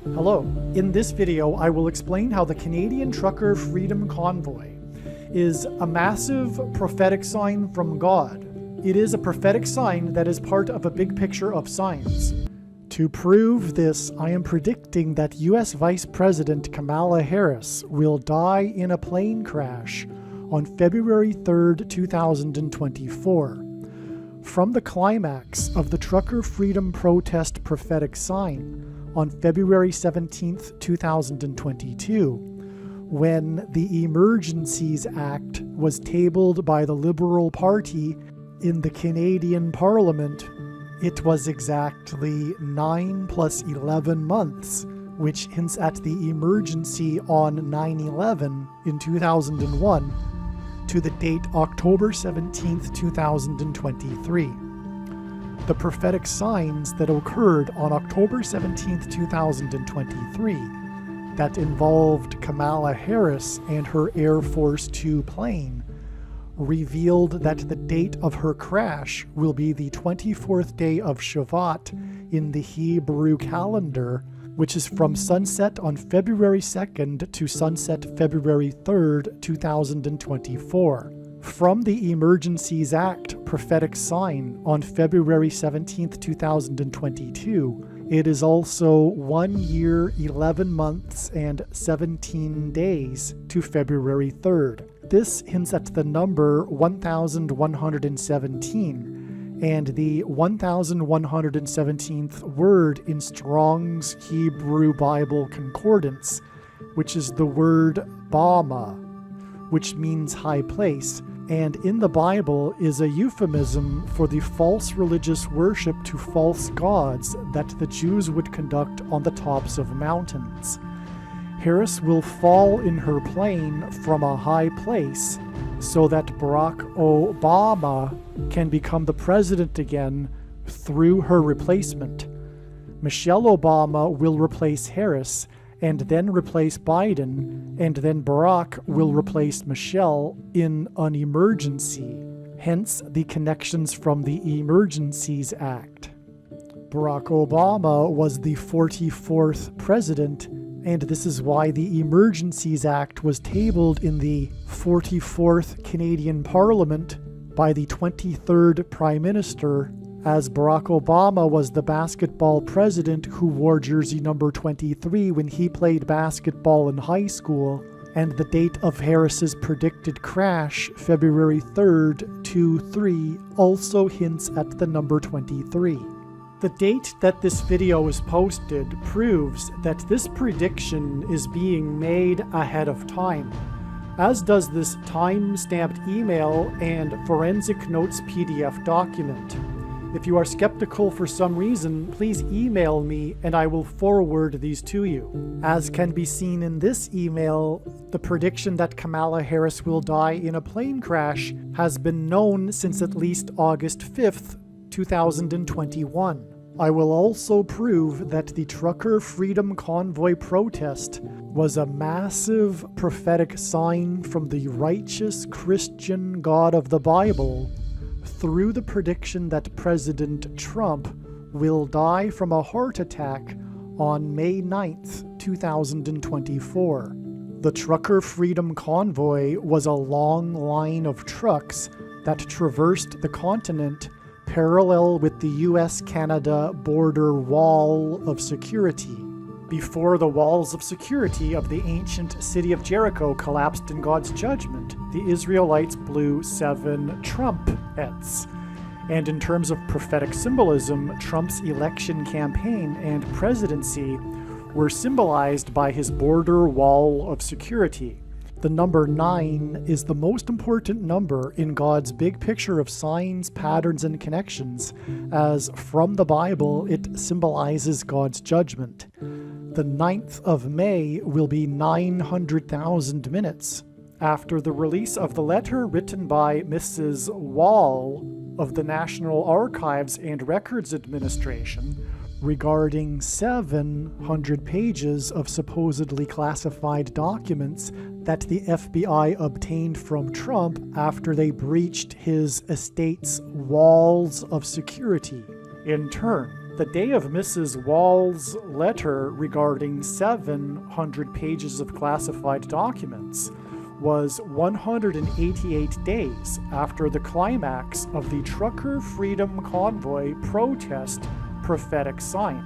Hello, in this video I will explain how the Canadian Trucker Freedom Convoy is a massive prophetic sign from God. It is a prophetic sign that is part of a big picture of signs. To prove this, I am predicting that US Vice President Kamala Harris will die in a plane crash on February 3rd, 2024. From the climax of the Trucker Freedom Protest prophetic sign on February 17th, 2022, when the Emergencies Act was tabled by the Liberal Party in the Canadian Parliament, it was exactly 9 plus 11 months, which hints at the emergency on 9/11 in 2001 to the date October 17th, 2023. The prophetic signs that occurred on October 17th, 2023 that involved Kamala Harris and her Air Force Two plane revealed that the date of her crash will be the 24th day of Shavat in the Hebrew calendar, which is from sunset on February 2nd to sunset February 3rd, 2024. From the Emergencies Act prophetic sign on February 17th, 2022, it is also 1 year, 11 months, and 17 days to February 3rd. This hints at the number 1117 and the 1117th word in Strong's Hebrew Bible Concordance, which is the word Bama, which means high place, and in the Bible is a euphemism for the false religious worship to false gods that the Jews would conduct on the tops of mountains. Harris will fall in her plane from a high place so that Barack Obama can become the president again through her replacement. Michelle Obama will replace Harris and then replace Biden, and then Barack will replace Michelle in an emergency, hence the connections from the Emergencies Act. Barack Obama was the 44th president, and this is why the Emergencies Act was tabled in the 44th Canadian Parliament by the 23rd Prime Minister, as Barack Obama was the basketball president who wore jersey number 23 when he played basketball in high school, and the date of Harris's predicted crash, February 3rd, 23, also hints at the number 23. The date that this video is posted proves that this prediction is being made ahead of time, as does this time-stamped email and forensic notes PDF document. If you are skeptical for some reason, please email me and I will forward these to you. As can be seen in this email, the prediction that Kamala Harris will die in a plane crash has been known since at least August 5th, 2021. I will also prove that the Trucker Freedom Convoy protest was a massive prophetic sign from the righteous Christian God of the Bible through the prediction that President Trump will die from a heart attack on May 9th, 2024. The Trucker Freedom Convoy was a long line of trucks that traversed the continent parallel with the US-Canada border wall of security. Before the walls of security of the ancient city of Jericho collapsed in God's judgment, the Israelites blew 7 trumpets. And in terms of prophetic symbolism, Trump's election campaign and presidency were symbolized by his border wall of security. The number 9 is the most important number in God's big picture of signs, patterns, and connections, as from the Bible it symbolizes God's judgment. The 9th of May will be 900,000 minutes after the release of the letter written by Mrs. Wall of the National Archives and Records Administration regarding 700 pages of supposedly classified documents that the FBI obtained from Trump after they breached his estate's walls of security. In turn, The day of Mrs. Wall's letter regarding 700 pages of classified documents was 188 days after the climax of the Trucker Freedom Convoy protest prophetic sign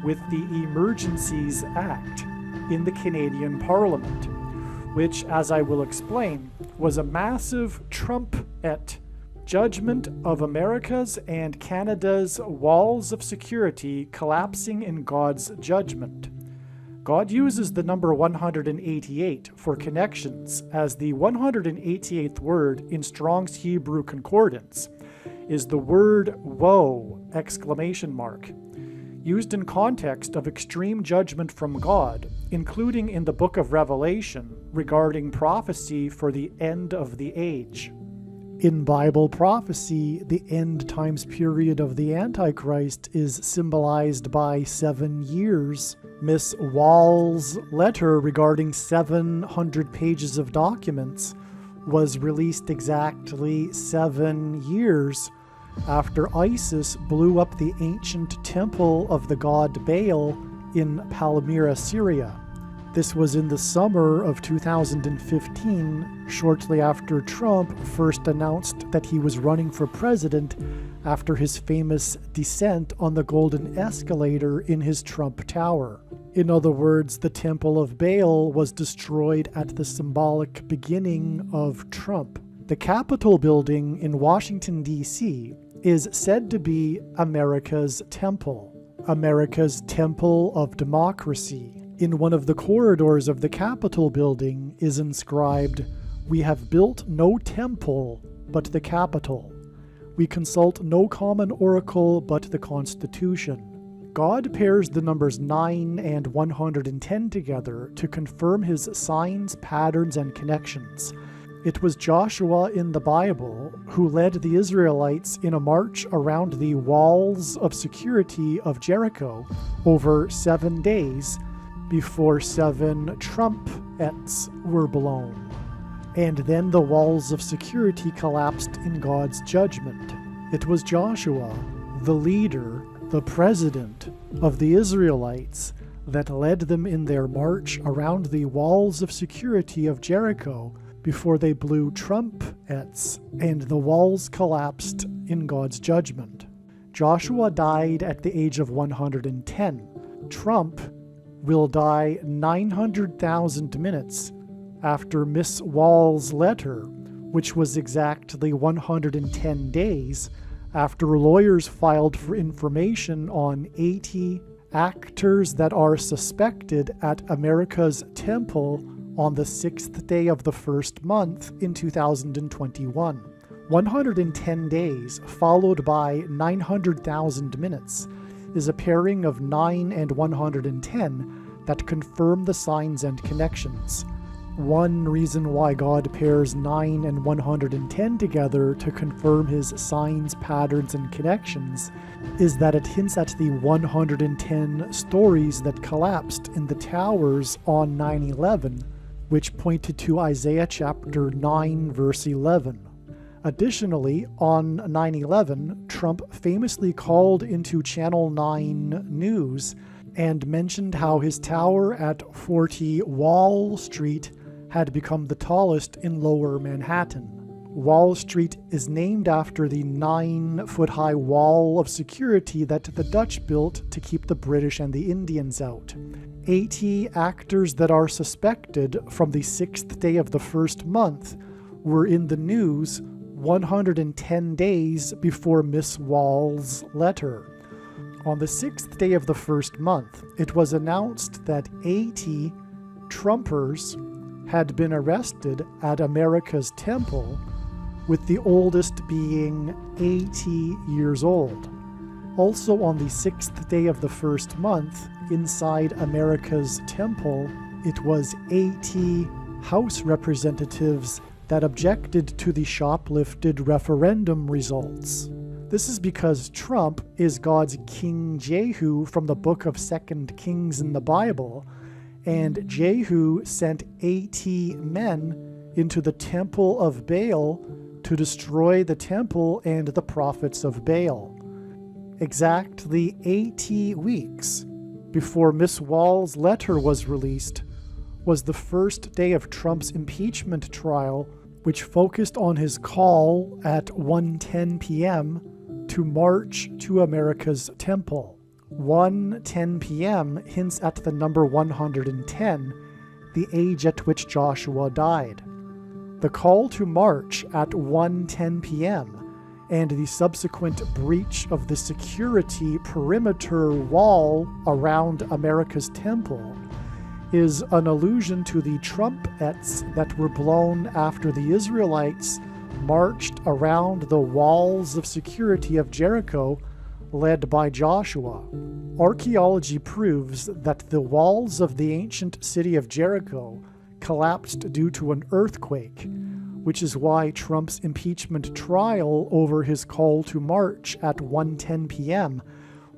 with the Emergencies Act in the Canadian Parliament, which, as I will explain, was a massive Trumpet judgment of America's and Canada's walls of security collapsing in God's judgment. God uses the number 188 for connections, as the 188th word in Strong's Hebrew Concordance is the word woe! Used in context of extreme judgment from God, including in the book of Revelation regarding prophecy for the end of the age. In Bible prophecy, the end times period of the Antichrist is symbolized by 7 years. Miss Wall's letter regarding 700 pages of documents was released exactly 7 years after ISIS blew up the ancient temple of the god Baal in Palmyra, Syria. This was in the summer of 2015, shortly after Trump first announced that he was running for president after his famous descent on the golden escalator in his Trump Tower. In other words, the Temple of Baal was destroyed at the symbolic beginning of Trump. The Capitol building in Washington, D.C. is said to be America's temple of democracy. In one of the corridors of the Capitol building is inscribed, "We have built no temple but the Capitol. We consult no common oracle but the Constitution." God pairs the numbers 9 and 110 together to confirm his signs, patterns, and connections. It was Joshua in the Bible who led the Israelites in a march around the walls of security of Jericho over 7 days before 7 trumpets were blown. And then the walls of security collapsed in God's judgment. It was Joshua, the leader, the president of the Israelites, that led them in their march around the walls of security of Jericho before they blew trumpets and the walls collapsed in God's judgment. Joshua died at the age of 110. Trump will die 900,000 minutes after Miss Wall's letter, which was exactly 110 days after lawyers filed for information on 80 actors that are suspected at America's temple on the 6th day of the first month in 2021. 110 days followed by 900,000 minutes is a pairing of 9 and 110 that confirm the signs and connections. One reason why God pairs 9 and 110 together to confirm his signs, patterns, and connections is that it hints at the 110 stories that collapsed in the towers on 9/11, which pointed to Isaiah chapter 9, verse 11. Additionally, on 9/11, Trump famously called into Channel 9 News and mentioned how his tower at 40 Wall Street had become the tallest in Lower Manhattan. Wall Street is named after the 9-foot-high wall of security that the Dutch built to keep the British and the Indians out. 80 actors that are suspected from the 6th day of the first month were in the news 110 days before Miss Wall's letter. On the 6th day of the first month, it was announced that 80 Trumpers had been arrested at America's temple, with the oldest being 80 years old. Also on the 6th day of the first month, inside America's temple, it was 80 House representatives that objected to the shoplifted referendum results. This is because Trump is God's King Jehu from the book of 2 Kings in the Bible, and Jehu sent 80 men into the temple of Baal to destroy the temple and the prophets of Baal. exactly 80 weeks before Miss Wall's letter was released, was the first day of Trump's impeachment trial, which focused on his call at 1:10 p.m. to march to America's temple. 1:10 p.m. hints at the number 110, the age at which Joshua died. The call to march at 1:10 p.m. and the subsequent breach of the security perimeter wall around America's temple is an allusion to the trumpets that were blown after the Israelites marched around the walls of security of Jericho, led by Joshua. Archaeology proves that the walls of the ancient city of Jericho collapsed due to an earthquake, which is why Trump's impeachment trial over his call to march at 1:10 p.m.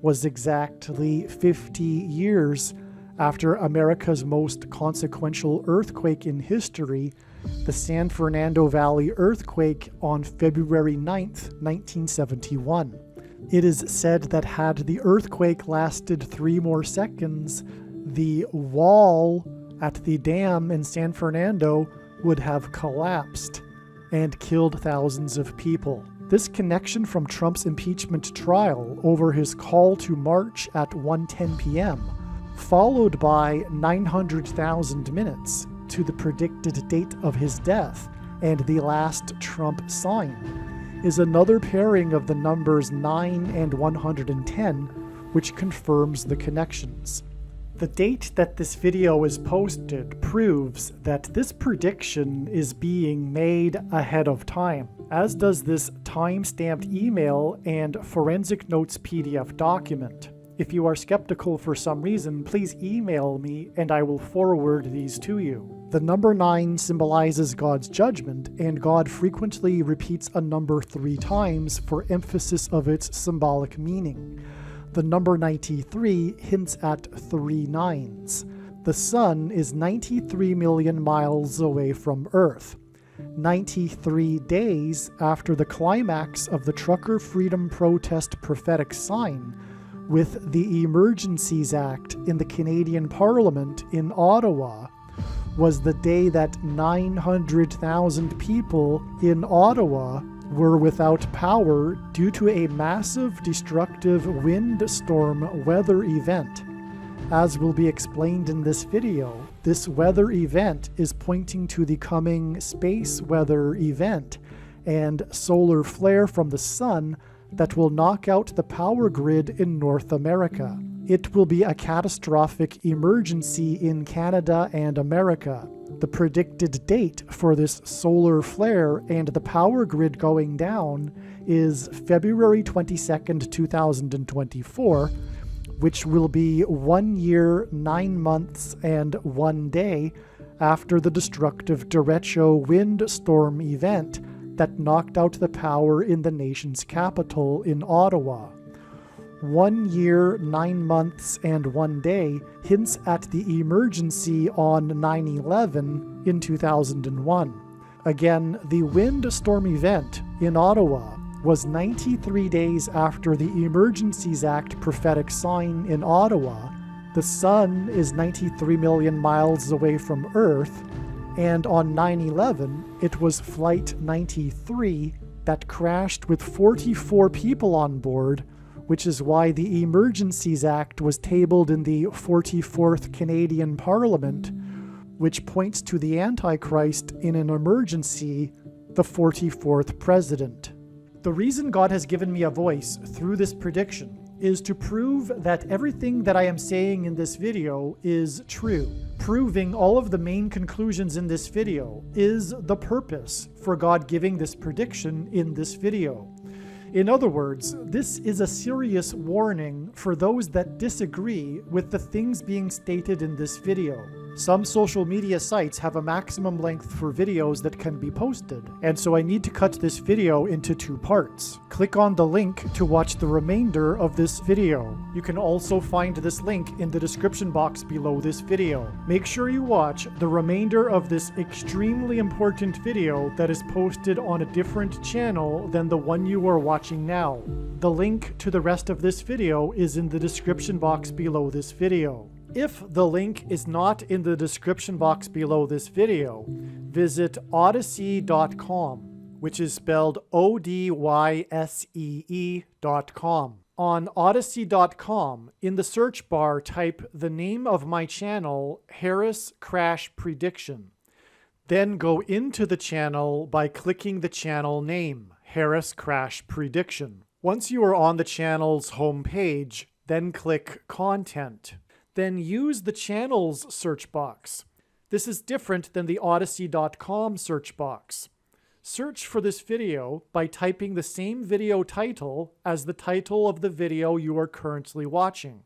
was exactly 50 years after America's most consequential earthquake in history, the San Fernando Valley earthquake on February 9th, 1971. It is said that had the earthquake lasted 3 more seconds, the wall at the dam in San Fernando would have collapsed and killed thousands of people. This connection from Trump's impeachment trial over his call to march at 1:10 p.m., followed by 900,000 minutes to the predicted date of his death and the last Trump sign, is another pairing of the numbers 9 and 110, which confirms the connections. The date that this video is posted proves that this prediction is being made ahead of time, as does this time-stamped email and forensic notes PDF document. If you are skeptical for some reason, please email me and I will forward these to you. The number 9 symbolizes God's judgment, and God frequently repeats a number 3 times for emphasis of its symbolic meaning. The number 93 hints at 3 nines. The sun is 93 million miles away from Earth. 93 days after the climax of the Trucker Freedom Protest prophetic sign, with the Emergencies Act in the Canadian Parliament in Ottawa, was the day that 900,000 people in Ottawa were without power due to a massive destructive windstorm weather event. As will be explained in this video, this weather event is pointing to the coming space weather event and solar flare from the sun that will knock out the power grid in North America. It will be a catastrophic emergency in Canada and America. The predicted date for this solar flare and the power grid going down is February 22nd, 2024, which will be 1 year, 9 months, and 1 day after the destructive derecho windstorm event that knocked out the power in the nation's capital in Ottawa. 1 year, 9 months, and 1 day hints at the emergency on 9/11 in 2001. Again, the windstorm event in Ottawa was 93 days after the Emergencies Act prophetic sign in Ottawa. The sun is 93 million miles away from Earth, and on 9/11, it was Flight 93 that crashed with 44 people on board, which is why the Emergencies Act was tabled in the 44th Canadian Parliament, which points to the Antichrist in an emergency, the 44th president. The reason God has given me a voice through this prediction is to prove that everything that I am saying in this video is true. Proving all of the main conclusions in this video is the purpose for God giving this prediction in this video. In other words, this is a serious warning for those that disagree with the things being stated in this video. Some social media sites have a maximum length for videos that can be posted, and so I need to cut this video into 2 parts. Click on the link to watch the remainder of this video. You can also find this link in the description box below this video. Make sure you watch the remainder of this extremely important video that is posted on a different channel than the one you are watching now. The link to the rest of this video is in the description box below this video. If the link is not in the description box below this video, visit Odysee.com, which is spelled Odyssee.com. On Odysee.com, in the search bar, type the name of my channel, Harris Crash Prediction. Then go into the channel by clicking the channel name, Harris Crash Prediction. Once you are on the channel's homepage, then click Content. Then use the channel's search box. This is different than the Odysee.com search box. Search for this video by typing the same video title as the title of the video you are currently watching.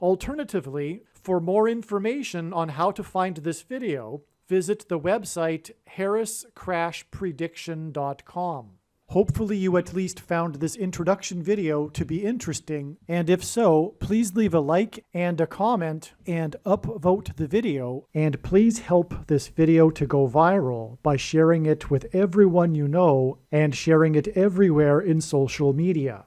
Alternatively, for more information on how to find this video, visit the website harriscrashprediction.com. Hopefully you at least found this introduction video to be interesting, and if so, please leave a like and a comment and upvote the video, and please help this video to go viral by sharing it with everyone you know and sharing it everywhere in social media.